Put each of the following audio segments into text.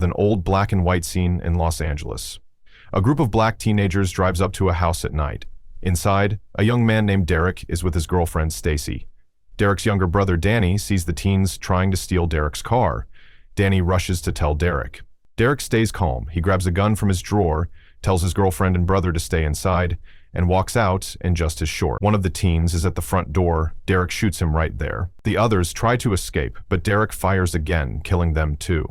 An old black and white scene in Los Angeles. A group of black teenagers drives up to a house at night. Inside, a young man named Derek is with his girlfriend Stacy. Derek's younger brother Dany sees the teens trying to steal Derek's car. Dany rushes to tell Derek. Derek stays calm. He grabs a gun from his drawer, tells his girlfriend and brother to stay inside, and walks out in just his shorts. One of the teens is at the front door. Derek shoots him right there. The others try to escape, but Derek fires again, killing them too.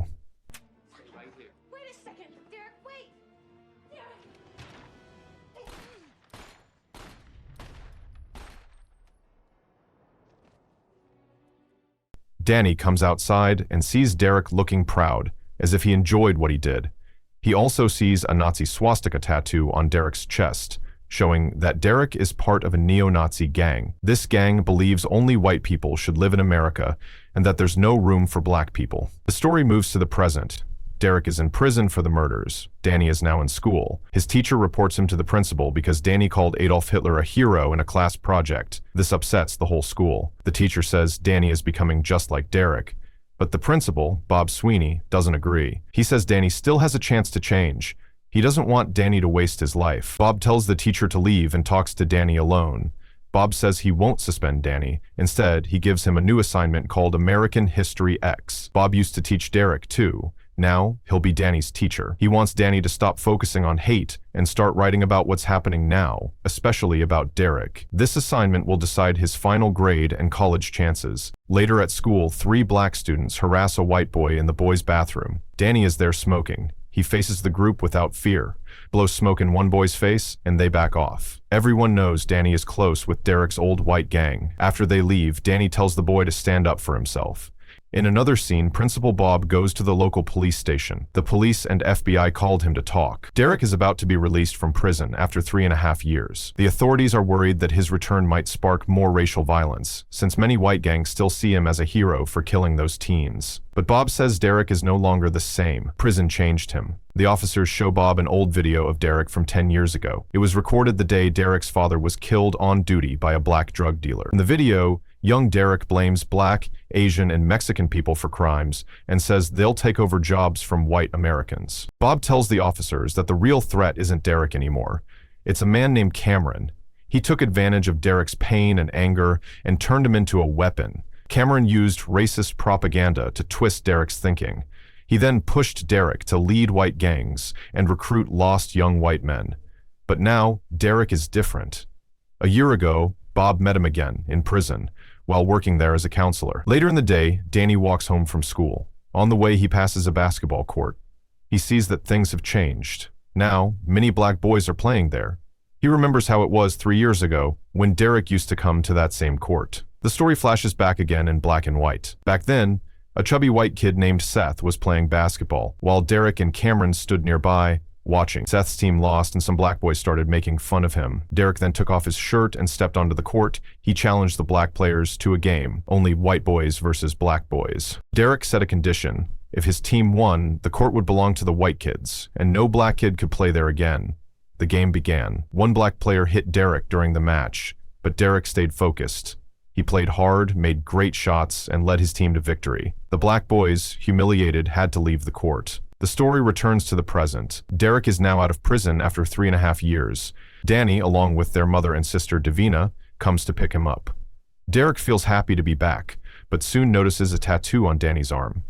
Dany comes outside and sees Derek looking proud, as if he enjoyed what he did. He also sees a Nazi swastika tattoo on Derek's chest, showing that Derek is part of a neo-Nazi gang. This gang believes only white people should live in America and that there's no room for black people. The story moves to the present. Derek is in prison for the murders. Dany is now in school. His teacher reports him to the principal because Dany called Adolf Hitler a hero in a class project. This upsets the whole school. The teacher says Dany is becoming just like Derek. But the principal, Bob Sweeney, doesn't agree. He says Dany still has a chance to change. He doesn't want Dany to waste his life. Bob tells the teacher to leave and talks to Dany alone. Bob says he won't suspend Dany. Instead, he gives him a new assignment called American History X. Bob used to teach Derek too. Now, he'll be Dany's teacher. He wants Dany to stop focusing on hate and start writing about what's happening now, especially about Derek. This assignment will decide his final grade and college chances. Later at school, 3 black students harass a white boy in the boys' bathroom. Dany is there smoking. He faces the group without fear, blows smoke in one boy's face, and they back off. Everyone knows Dany is close with Derek's old white gang. After they leave, Dany tells the boy to stand up for himself. In another scene, Principal Bob goes to the local police station. The police and FBI called him to talk. Derek is about to be released from prison after 3.5 years. The authorities are worried that his return might spark more racial violence, since many white gangs still see him as a hero for killing those teens. But Bob says Derek is no longer the same. Prison changed him. The officers show Bob an old video of Derek from 10 years ago. It was recorded the day Derek's father was killed on duty by a black drug dealer. In the video, young Derek blames black, Asian, and Mexican people for crimes and says they'll take over jobs from white Americans. Bob tells the officers that the real threat isn't Derek anymore. It's a man named Cameron. He took advantage of Derek's pain and anger and turned him into a weapon. Cameron used racist propaganda to twist Derek's thinking. He then pushed Derek to lead white gangs and recruit lost young white men. But now, Derek is different. A year ago, Bob met him again in prison while working there as a counselor. Later in the day, Dany walks home from school. On the way, he passes a basketball court. He sees that things have changed. Now, many black boys are playing there. He remembers how it was 3 years ago when Derek used to come to that same court. The story flashes back again in black and white. Back then, a chubby white kid named Seth was playing basketball, while Derek and Cameron stood nearby, watching. Seth's team lost and some black boys started making fun of him. Derek then took off his shirt and stepped onto the court. He challenged the black players to a game, only white boys versus black boys. Derek set a condition. If his team won, the court would belong to the white kids, and no black kid could play there again. The game began. One black player hit Derek during the match, but Derek stayed focused. He played hard, made great shots, and led his team to victory. The black boys, humiliated, had to leave the court. The story returns to the present. Derek is now out of prison after 3.5 years. Dany, along with their mother and sister Davina, comes to pick him up. Derek feels happy to be back, but soon notices a tattoo on Dany's arm.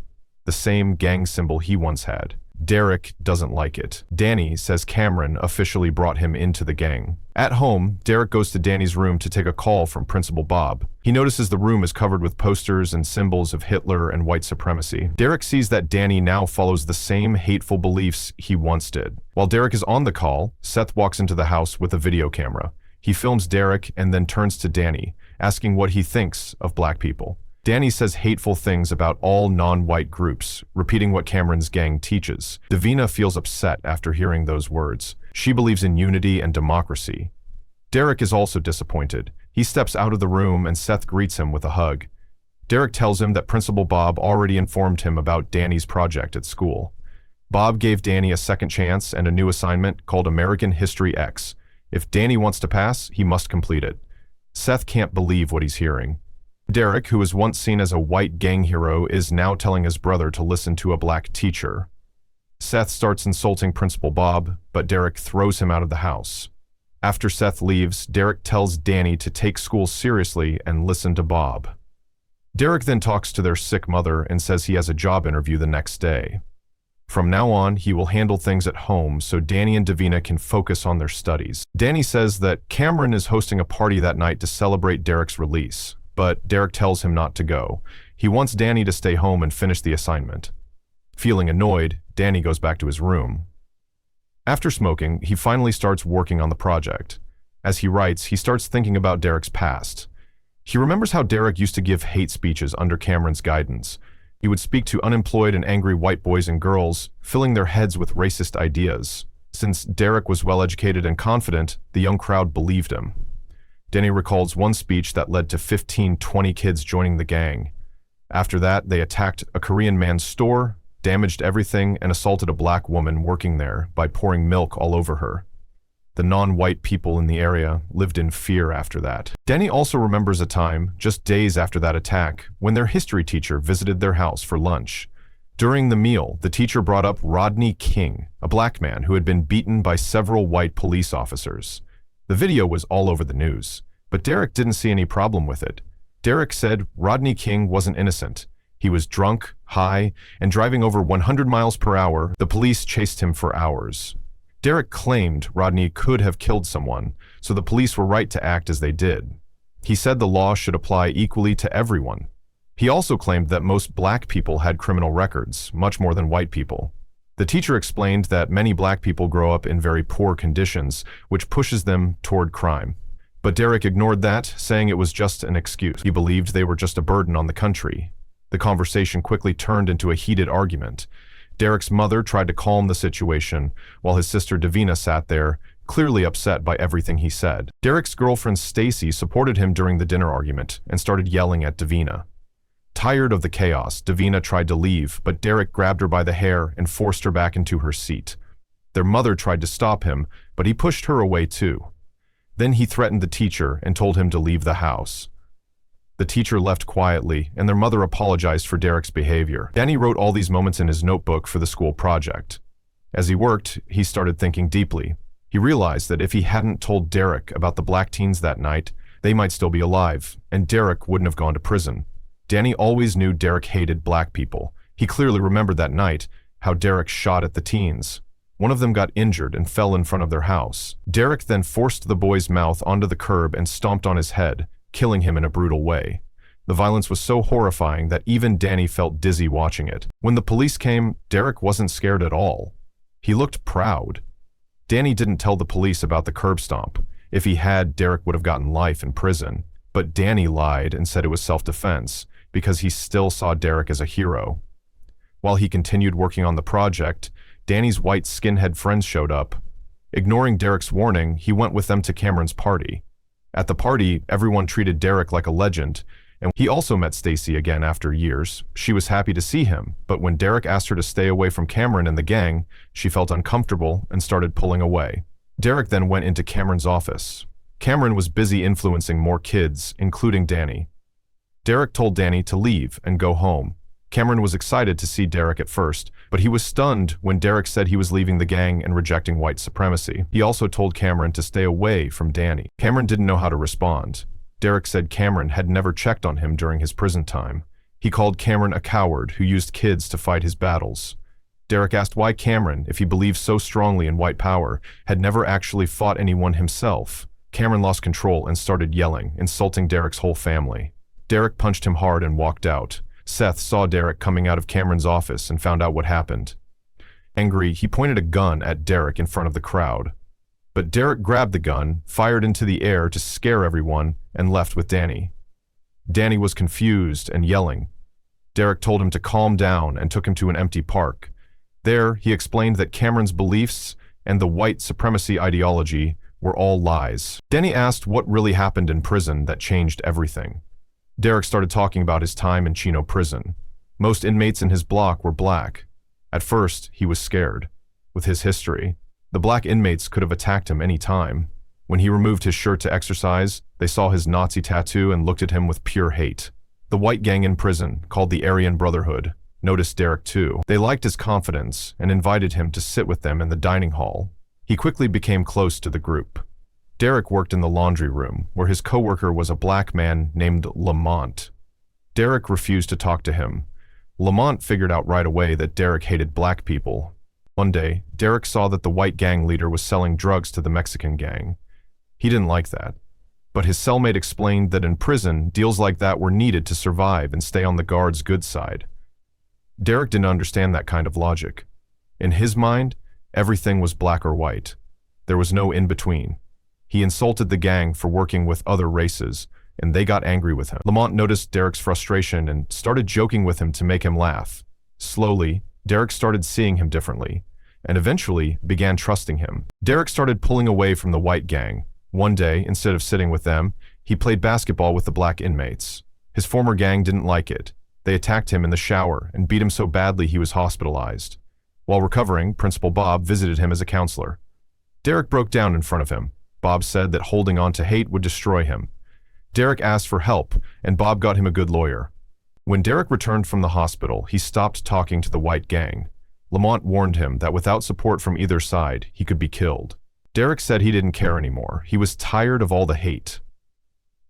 The same gang symbol he once had. Derek doesn't like it. Dany says Cameron officially brought him into the gang. At home, Derek goes to Dany's room to take a call from Principal Bob. He notices the room is covered with posters and symbols of Hitler and white supremacy. Derek sees that Dany now follows the same hateful beliefs he once did. While Derek is on the call, Seth walks into the house with a video camera. He films Derek and then turns to Dany, asking what he thinks of black people. Dany says hateful things about all non-white groups, repeating what Cameron's gang teaches. Davina feels upset after hearing those words. She believes in unity and democracy. Derek is also disappointed. He steps out of the room and Seth greets him with a hug. Derek tells him that Principal Bob already informed him about Dany's project at school. Bob gave Dany a second chance and a new assignment called American History X. If Dany wants to pass, he must complete it. Seth can't believe what he's hearing. Derek, who was once seen as a white gang hero, is now telling his brother to listen to a black teacher. Seth starts insulting Principal Bob, but Derek throws him out of the house. After Seth leaves, Derek tells Dany to take school seriously and listen to Bob. Derek then talks to their sick mother and says he has a job interview the next day. From now on, he will handle things at home so Dany and Davina can focus on their studies. Dany says that Cameron is hosting a party that night to celebrate Derek's release, but Derek tells him not to go. He wants Dany to stay home and finish the assignment. Feeling annoyed, Dany goes back to his room. After smoking, he finally starts working on the project. As he writes, he starts thinking about Derek's past. He remembers how Derek used to give hate speeches under Cameron's guidance. He would speak to unemployed and angry white boys and girls, filling their heads with racist ideas. Since Derek was well-educated and confident, the young crowd believed him. Dany recalls one speech that led to 15-20 kids joining the gang. After that, they attacked a Korean man's store, damaged everything, and assaulted a black woman working there by pouring milk all over her. The non-white people in the area lived in fear after that. Dany also remembers a time, just days after that attack, when their history teacher visited their house for lunch. During the meal, the teacher brought up Rodney King, a black man who had been beaten by several white police officers. The video was all over the news, but Derek didn't see any problem with it. Derek said Rodney King wasn't innocent. He was drunk, high, and driving over 100 miles per hour. The police chased him for hours. Derek claimed Rodney could have killed someone, so the police were right to act as they did. He said the law should apply equally to everyone. He also claimed that most black people had criminal records, much more than white people. The teacher explained that many black people grow up in very poor conditions, which pushes them toward crime. But Derek ignored that, saying it was just an excuse. He believed they were just a burden on the country. The conversation quickly turned into a heated argument. Derek's mother tried to calm the situation, while his sister Davina sat there, clearly upset by everything he said. Derek's girlfriend Stacy supported him during the dinner argument and started yelling at Davina. Tired of the chaos, Davina tried to leave, but Derek grabbed her by the hair and forced her back into her seat. Their mother tried to stop him, but he pushed her away too. Then he threatened the teacher and told him to leave the house. The teacher left quietly, and their mother apologized for Derek's behavior. Dany wrote all these moments in his notebook for the school project. As he worked, he started thinking deeply. He realized that if he hadn't told Derek about the black teens that night, they might still be alive, and Derek wouldn't have gone to prison. Dany always knew Derek hated black people. He clearly remembered that night how Derek shot at the teens. One of them got injured and fell in front of their house. Derek then forced the boy's mouth onto the curb and stomped on his head, killing him in a brutal way. The violence was so horrifying that even Dany felt dizzy watching it. When the police came, Derek wasn't scared at all. He looked proud. Dany didn't tell the police about the curb stomp. If he had, Derek would have gotten life in prison. But Dany lied and said it was self-defense, because he still saw Derek as a hero. While he continued working on the project, Dany's white skinhead friends showed up. Ignoring Derek's warning, he went with them to Cameron's party. At the party, everyone treated Derek like a legend, and he also met Stacy again after years. She was happy to see him, but when Derek asked her to stay away from Cameron and the gang, she felt uncomfortable and started pulling away. Derek then went into Cameron's office. Cameron was busy influencing more kids, including Dany. Derek told Dany to leave and go home. Cameron was excited to see Derek at first, but he was stunned when Derek said he was leaving the gang and rejecting white supremacy. He also told Cameron to stay away from Dany. Cameron didn't know how to respond. Derek said Cameron had never checked on him during his prison time. He called Cameron a coward who used kids to fight his battles. Derek asked why Cameron, if he believed so strongly in white power, had never actually fought anyone himself. Cameron lost control and started yelling, insulting Derek's whole family. Derek punched him hard and walked out. Seth saw Derek coming out of Cameron's office and found out what happened. Angry, he pointed a gun at Derek in front of the crowd. But Derek grabbed the gun, fired into the air to scare everyone, and left with Dany. Dany was confused and yelling. Derek told him to calm down and took him to an empty park. There, he explained that Cameron's beliefs and the white supremacy ideology were all lies. Dany asked what really happened in prison that changed everything. Derek started talking about his time in Chino prison. Most inmates in his block were black. At first, he was scared. With his history, the black inmates could have attacked him any time. When he removed his shirt to exercise, they saw his Nazi tattoo and looked at him with pure hate. The white gang in prison, called the Aryan Brotherhood, noticed Derek too. They liked his confidence and invited him to sit with them in the dining hall. He quickly became close to the group. Derek worked in the laundry room, where his coworker was a black man named Lamont. Derek refused to talk to him. Lamont figured out right away that Derek hated black people. One day, Derek saw that the white gang leader was selling drugs to the Mexican gang. He didn't like that. But his cellmate explained that in prison, deals like that were needed to survive and stay on the guard's good side. Derek didn't understand that kind of logic. In his mind, everything was black or white. There was no in-between. He insulted the gang for working with other races, and they got angry with him. Lamont noticed Derek's frustration and started joking with him to make him laugh. Slowly, Derek started seeing him differently, and eventually began trusting him. Derek started pulling away from the white gang. One day, instead of sitting with them, he played basketball with the black inmates. His former gang didn't like it. They attacked him in the shower and beat him so badly he was hospitalized. While recovering, Principal Bob visited him as a counselor. Derek broke down in front of him. Bob said that holding on to hate would destroy him. Derek asked for help, and Bob got him a good lawyer. When Derek returned from the hospital, he stopped talking to the white gang. Lamont warned him that without support from either side, he could be killed. Derek said he didn't care anymore. He was tired of all the hate.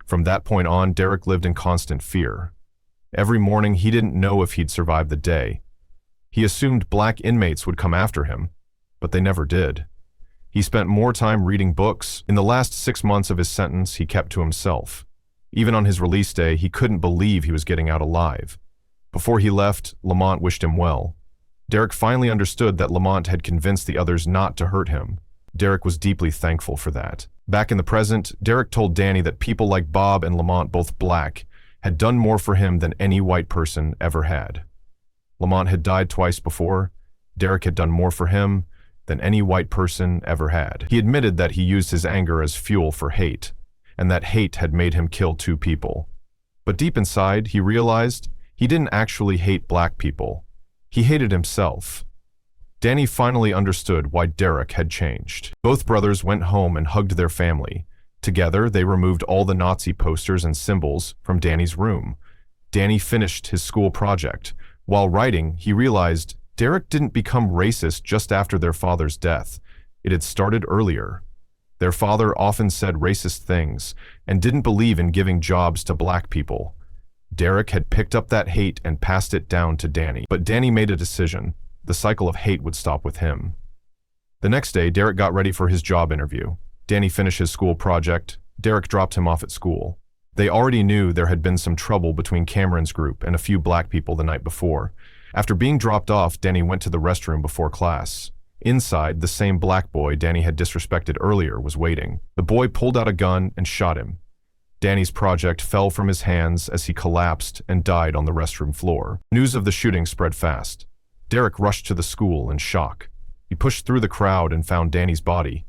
From that point on, Derek lived in constant fear. Every morning, he didn't know if he'd survive the day. He assumed black inmates would come after him, but they never did. He spent more time reading books. In the last 6 months of his sentence, he kept to himself. Even on his release day, he couldn't believe he was getting out alive. Before he left, Lamont wished him well. Derek finally understood that Lamont had convinced the others not to hurt him. Derek was deeply thankful for that. Back in the present, Derek told Dany that people like Bob and Lamont, both black, had done more for him than any white person ever had. Lamont had died twice before. Derek had done more for him than any white person ever had. He admitted that he used his anger as fuel for hate, and that hate had made him kill 2 people. But deep inside, he realized he didn't actually hate black people. He hated himself. Dany finally understood why Derek had changed. Both brothers went home and hugged their family. Together, they removed all the Nazi posters and symbols from Dany's room. Dany finished his school project. While writing, he realized Derek didn't become racist just after their father's death. It had started earlier. Their father often said racist things and didn't believe in giving jobs to black people. Derek had picked up that hate and passed it down to Dany. But Dany made a decision. The cycle of hate would stop with him. The next day, Derek got ready for his job interview. Dany finished his school project. Derek dropped him off at school. They already knew there had been some trouble between Cameron's group and a few black people the night before. After being dropped off, Dany went to the restroom before class. Inside, the same black boy Dany had disrespected earlier was waiting. The boy pulled out a gun and shot him. Dany's project fell from his hands as he collapsed and died on the restroom floor. News of the shooting spread fast. Derek rushed to the school in shock. He pushed through the crowd and found Dany's body.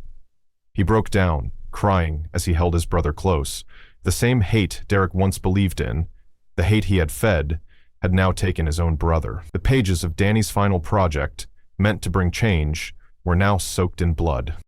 He broke down, crying as he held his brother close. The same hate Derek once believed in, the hate he had fed, had now taken his own brother. The pages of Dany's final project, meant to bring change, were now soaked in blood.